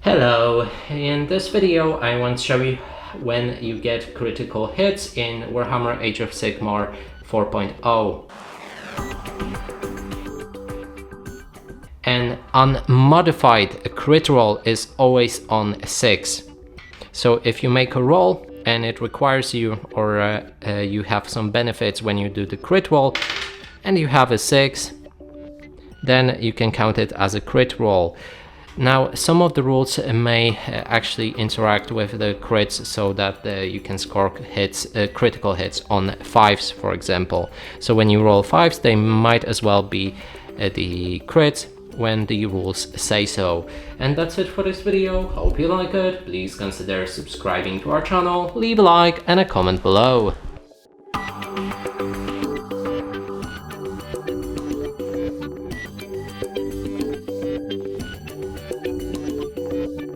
Hello, in this video I want to show you when you get critical hits in Warhammer Age of Sigmar 4.0. An unmodified crit roll is always on 6. So if you make a roll and it requires you, or you have some benefits when you do the crit roll and you have a 6, then you can count it as a crit roll. Now, some of the rules may actually interact with the crits so that you can score hits, critical hits on 5s, for example. So when you roll 5s, they might as well be the crits when the rules say so. And that's it for this video. Hope you like it. Please consider subscribing to our channel, leave a like and a comment below.